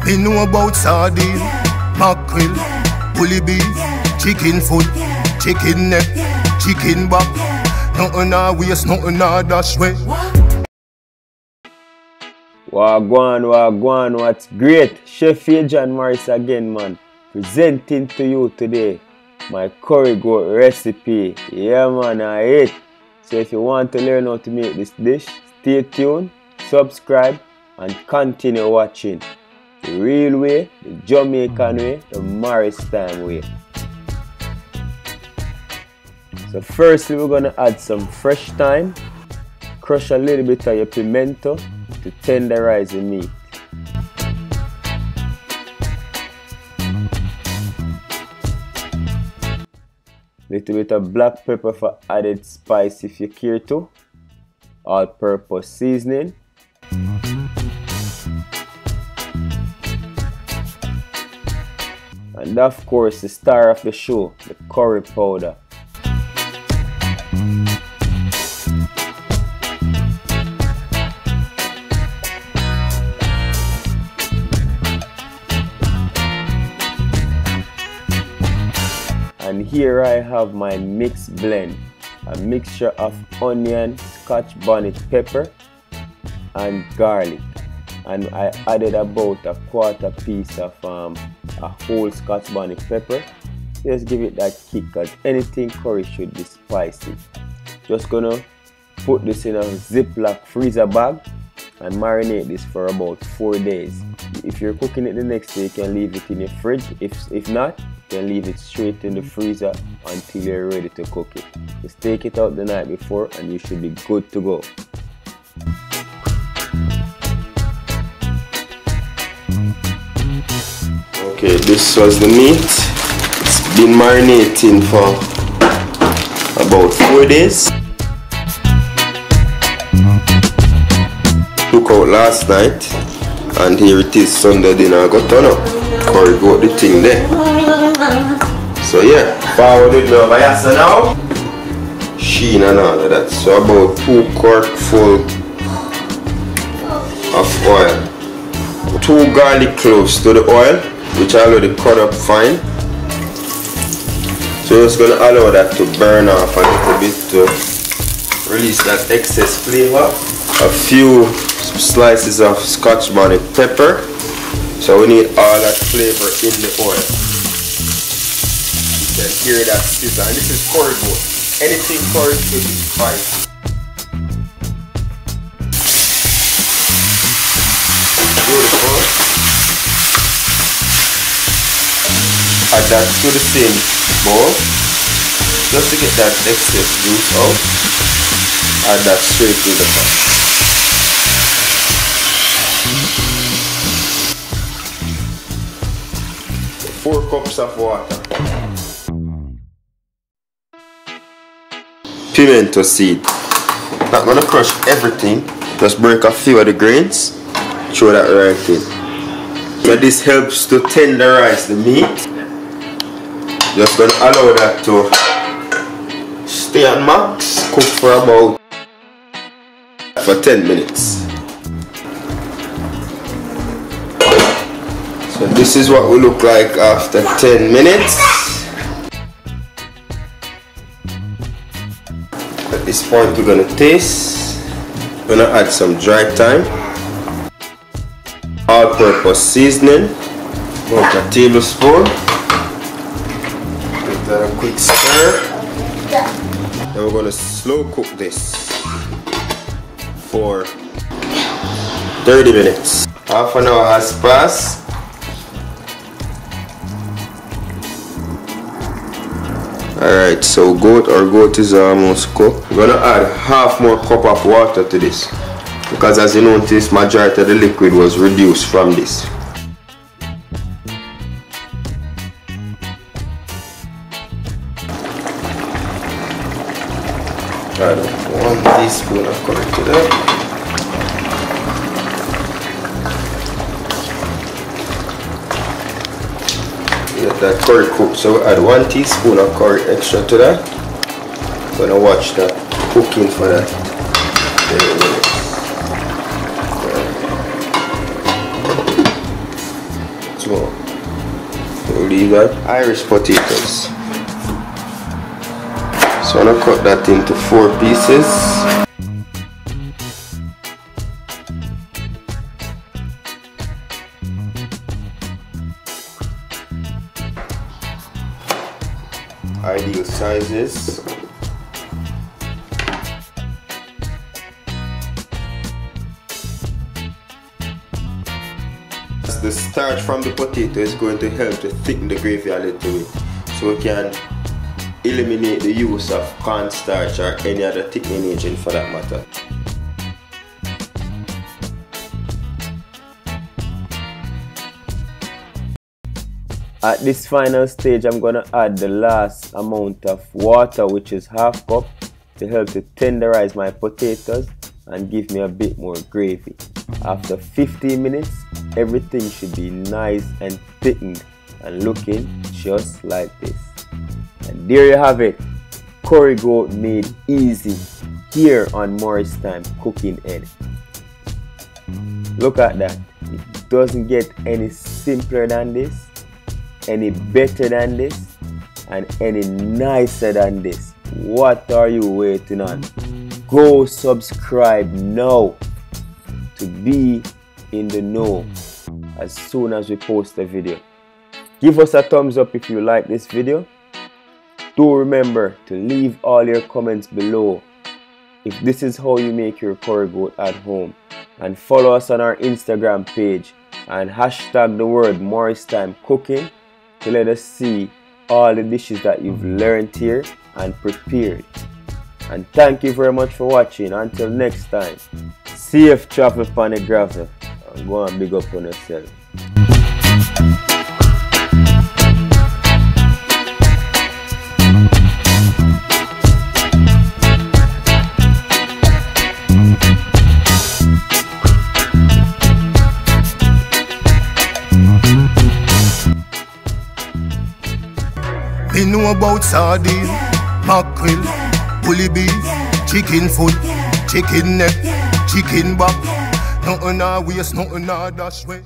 Me know about sardine, mackerel, bully beef, chicken foot, chicken neck, chicken back. Nothing a waste, nothing a dash way. Wagwan, what's great? Chef John Morris again, man. Presenting to you today my curry goat recipe. Yeah, man, I ate. So if you want to learn how to make this dish, stay tuned, subscribe, and continue watching. The real way, the Jamaican way, the Morris time way. So firstly, we're gonna add some fresh thyme. Crush a little bit of your pimento to tenderize the meat. Little bit of black pepper for added spice if you care to. All-purpose seasoning. And of course, the star of the show, the curry powder. And here I have my mixed blend, a mixture of onion, scotch bonnet pepper, and garlic. And I added about a quarter piece of a whole scotch bonnet pepper. Just give it that kick, because anything curry should be spicy. Just gonna put this in a Ziploc freezer bag and marinate this for about 4 days. If you're cooking it the next day, you can leave it in your fridge. If not, you can leave it straight in the freezer until you're ready to cook it. Just take it out the night before and you should be good to go. Okay, this was the meat. It's been marinating for about 4 days. Took out last night and here it is Sunday dinner. I got turn up. Curry got the thing there. So yeah, forward with me over here now. Sheen and all of that. So about 2 quart full of oil. 2 garlic cloves to the oil, which I already cut up fine. So just gonna allow that to burn off a little bit to release that excess flavor. A few slices of scotch bonnet pepper. So we need all that flavor in the oil. You can hear that sizzle. And this is curry goat. Anything curry should be spicy. Beautiful. Add that to the same bowl. Just to get that excess juice out. Add that straight to the pot. 4 cups of water. Pimento seed. Not gonna crush everything, just break a few of the grains. Throw that right in. So this helps to tenderize the meat. Just gonna allow that to stay at max, cook for about 10 minutes. So this is what we look like after 10 minutes. At this point we're gonna taste. We're gonna add some dry thyme, all-purpose seasoning, about a tablespoon. Give that a quick stir. Then we're gonna slow cook this for 30 minutes. Half an hour has passed. Alright, so goat is almost cooked. We're gonna add half more cup of water to this, because as you notice, majority of the liquid was reduced from this. Add 1 teaspoon of curry to that. Let that curry cook, so we add 1 teaspoon of curry extra to that. Gonna watch that cooking for that 10 minutes. small. We'll leave that. Irish potatoes. So I'm gonna cut that into 4 pieces. Ideal sizes. The starch from the potato is going to help to thicken the gravy a little bit, so we can eliminate the use of cornstarch or any other thickening agent for that matter. At this final stage, I'm going to add the last amount of water, which is half cup, to help to tenderize my potatoes and give me a bit more gravy. After 15 minutes, everything should be nice and thickened and looking just like this. And there you have it, curry goat made easy here on Morris Thyme Cooking Ed. Look at that, it doesn't get any simpler than this, any better than this, and any nicer than this. What are you waiting on? Go subscribe now to be in the know as soon as we post a video. Give us a thumbs up if you like this video. Do remember to leave all your comments below if this is how you make your curry goat at home, and follow us on our Instagram page and hashtag the word Morris Thyme Cooking to let us see all the dishes that you've learned here and prepared. And thank you very much for watching. Until next time, safe travel upon the gravel, and go and big up on yourself. Me know about sardine, mackerel, bully beef, chicken foot, chicken neck, chicken back. Nothing I waste, nothing I dash way.